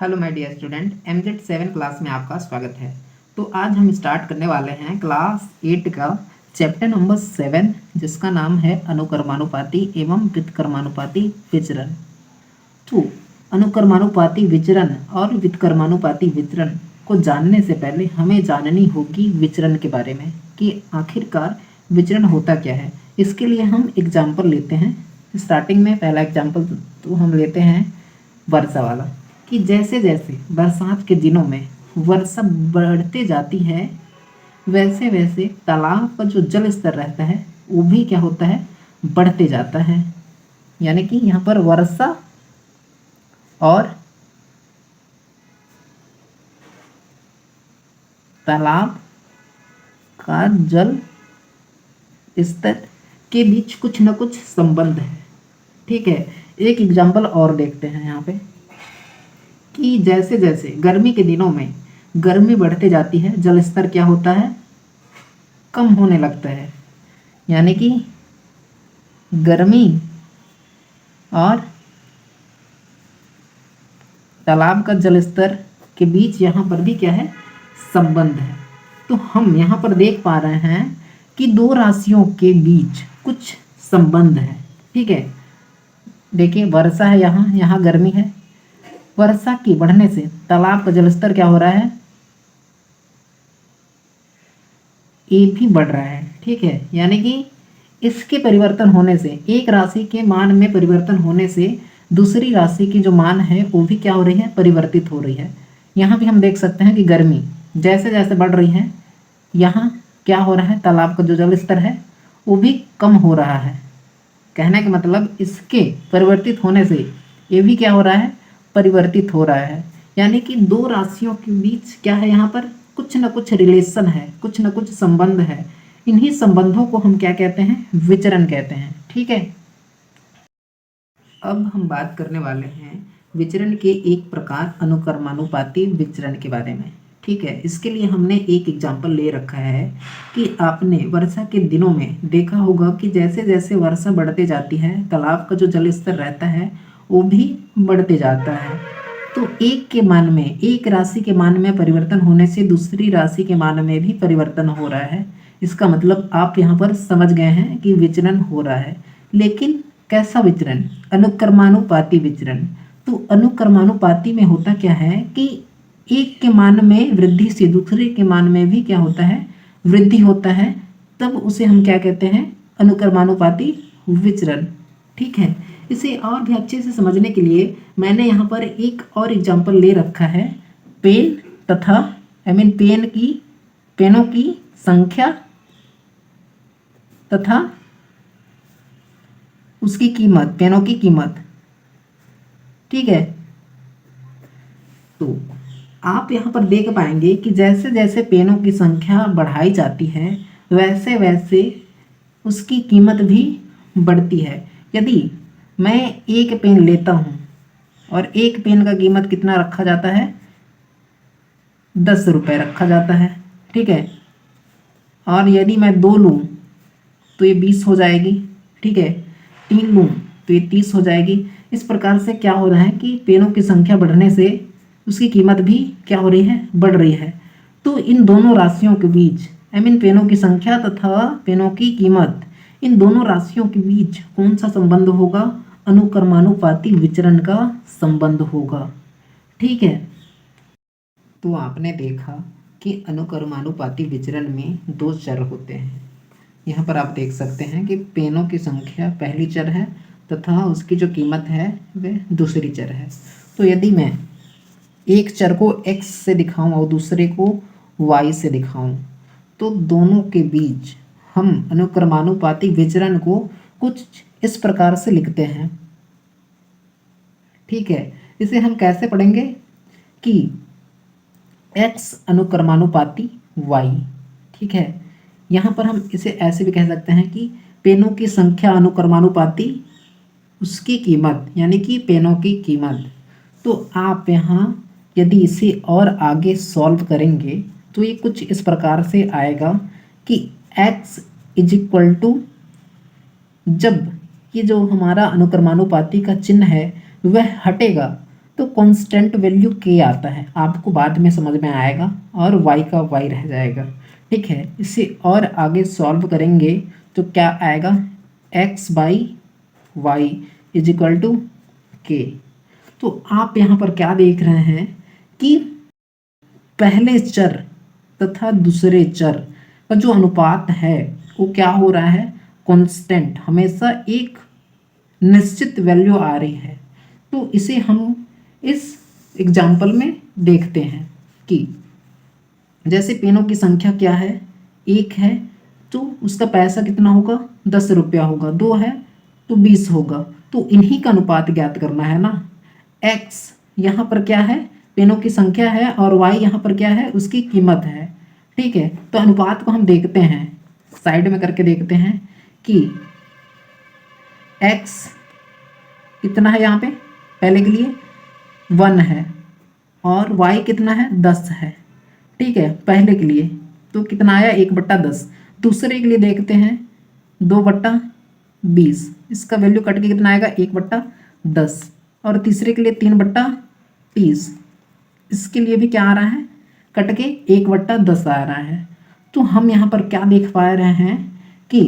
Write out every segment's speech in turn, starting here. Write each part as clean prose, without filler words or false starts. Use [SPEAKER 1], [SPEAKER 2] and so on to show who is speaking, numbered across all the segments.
[SPEAKER 1] Hello my dear student, MZ 7 class में आपका स्वागत है। तो आज हम स्टार्ट करने वाले हैं क्लास 8 का चैप्टर नंबर 7, जिसका नाम है अनुक्रमानुपाती एवं व्युत्क्रमानुपाती विचरण। तो अनुक्रमानुपाती विचरण और व्युत्क्रमानुपाती विचरण को जानने से पहले हमें जाननी होगी विचरण के बारे में कि आखिरकार विचरण होता क्या है। इसके लिए हम एग्जाम्पल लेते हैं। स्टार्टिंग में पहला एग्जाम्पल तो हम लेते हैं वर्षा वाला, कि जैसे जैसे बरसात के दिनों में वर्षा बढ़ते जाती है, वैसे वैसे तालाब का जो जल स्तर रहता है वो भी क्या होता है, बढ़ते जाता है। यानी कि यहाँ पर वर्षा और तालाब का जल स्तर के बीच कुछ न कुछ संबंध है। ठीक है, एक एग्जाम्पल और देखते हैं यहाँ पे कि जैसे जैसे गर्मी के दिनों में गर्मी बढ़ते जाती है, जल स्तर क्या होता है, कम होने लगता है। यानी कि गर्मी और तालाब का जल स्तर के बीच यहाँ पर भी क्या है, संबंध है। तो हम यहाँ पर देख पा रहे हैं कि दो राशियों के बीच कुछ संबंध है। ठीक है, देखिए वर्षा है, यहाँ गर्मी है। वर्षा के बढ़ने से तालाब का जलस्तर क्या हो रहा है, ये भी बढ़ रहा है। ठीक है, यानी कि इसके परिवर्तन होने से, एक राशि के मान में परिवर्तन होने से दूसरी राशि की जो मान है वो भी क्या हो रही है, परिवर्तित हो रही है। यहाँ भी हम देख सकते हैं कि गर्मी जैसे जैसे बढ़ रही है, यहाँ क्या हो रहा है, तालाब का जो जल स्तर है वो भी कम हो रहा है। कहने का मतलब इसके परिवर्तित होने से ये भी क्या हो रहा है, परिवर्तित हो रहा है। यानी कि दो राशियों के बीच क्या है, यहाँ पर कुछ न कुछ रिलेशन है, कुछ न कुछ संबंध है। इन्हीं संबंधों को हम क्या कहते हैं, विचरण कहते हैं। ठीक है, अब हम बात करने वाले हैं विचरण के एक प्रकार अनुक्रमानुपाती विचरण के बारे में। ठीक है, इसके लिए हमने एक एग्जाम्पल ले रखा है कि आपने वर्षा के दिनों में देखा होगा कि जैसे जैसे वर्षा बढ़ते जाती है, तालाब का जो जल स्तर रहता है वो भी बढ़ते जाता है। तो एक के मान में, एक राशि के मान में परिवर्तन होने से दूसरी राशि के मान में भी परिवर्तन हो रहा है। इसका मतलब आप यहाँ पर समझ गए हैं कि विचरण हो रहा है। लेकिन कैसा विचरण, अनुक्रमानुपाती विचरण। तो अनुक्रमानुपाती में होता क्या है कि एक के मान में वृद्धि से दूसरे के मान में भी क्या होता है, वृद्धि होता है। तब उसे हम क्या कहते हैं, अनुक्रमानुपाती विचरण। ठीक है, इसे और भी अच्छे से समझने के लिए मैंने यहाँ पर एक और एग्जाम्पल ले रखा है। पेन तथा पेनों की संख्या तथा उसकी कीमत, पेनों की कीमत। ठीक है, तो आप यहाँ पर देख पाएंगे कि जैसे जैसे पेनों की संख्या बढ़ाई जाती है, वैसे वैसे उसकी कीमत भी बढ़ती है। यदि मैं एक पेन लेता हूँ और एक पेन का कीमत कितना रखा जाता है, 10 रुपये रखा जाता है। ठीक है, और यदि मैं 2 लूँ तो ये 20 हो जाएगी। ठीक है, 3 लूँ तो ये 30 हो जाएगी। इस प्रकार से क्या हो रहा है कि पेनों की संख्या बढ़ने से उसकी कीमत भी क्या हो रही है, बढ़ रही है। तो इन दोनों राशियों के बीच, पेनों की संख्या तथा पेनों की कीमत, इन दोनों राशियों के बीच कौन सा संबंध होगा, अनुक्रमानुपाती विचरण का संबंध होगा। ठीक है, तो आपने देखा कि अनुक्रमानुपाती विचरण में दो चर होते हैं। यहाँ पर आप देख सकते हैं कि पेनों की संख्या पहली चर है तथा उसकी जो कीमत है वह दूसरी चर है। तो यदि मैं एक चर को x से दिखाऊं और दूसरे को y से दिखाऊं, तो दोनों के बीच हम अनुक्रमानुपाती विचरण को कुछ इस प्रकार से लिखते हैं। ठीक है, इसे हम कैसे पढ़ेंगे कि x अनुक्रमानुपाती y। ठीक है, यहाँ पर हम इसे ऐसे भी कह सकते हैं कि पेनों की संख्या अनुक्रमानुपाती उसकी कीमत, यानी कि पेनों की कीमत। तो आप यहाँ यदि इसे और आगे सॉल्व करेंगे तो ये कुछ इस प्रकार से आएगा कि x इज इक्वल टू, जब ये जो हमारा अनुक्रमानुपाती का चिन्ह है वह हटेगा तो कांस्टेंट वैल्यू के आता है, आपको बाद में समझ में आएगा, और y का y रह जाएगा। ठीक है, इसे और आगे सॉल्व करेंगे तो क्या आएगा, x by y is equal to k. तो आप यहाँ पर क्या देख रहे हैं कि पहले चर तथा दूसरे चर का जो अनुपात है वो क्या हो रहा है, कांस्टेंट, हमेशा एक निश्चित वैल्यू आ रही है। तो इसे हम इस एग्जाम्पल में देखते हैं कि जैसे पेनों की संख्या क्या है, एक है तो उसका पैसा कितना होगा, 10 रुपया होगा, 2 है तो 20 होगा। तो इन्हीं का अनुपात ज्ञात करना है ना। x यहाँ पर क्या है, पेनों की संख्या है, और y यहाँ पर क्या है, उसकी कीमत है। ठीक है, तो अनुपात को हम देखते हैं, साइड में करके देखते हैं कि x कितना है, यहाँ पे पहले के लिए 1 है, और y कितना है, 10 है। ठीक है, पहले के लिए तो कितना आया, 1/10। दूसरे के लिए देखते हैं 2/20, इसका वैल्यू कट के कितना आएगा, 1/10। और तीसरे के लिए 3/30, इसके लिए भी क्या आ रहा है, कट के 1/10 आ रहा है। तो हम यहाँ पर क्या देख पा रहे हैं कि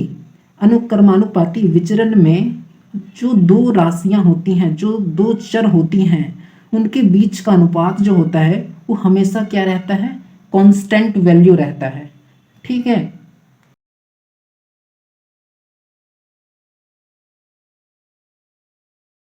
[SPEAKER 1] अनुक्रमानुपाती विचरण में जो दो राशियाँ होती हैं, जो दो चर होती हैं, उनके बीच का अनुपात जो होता है वो हमेशा क्या रहता है, कांस्टेंट वैल्यू रहता है। ठीक है,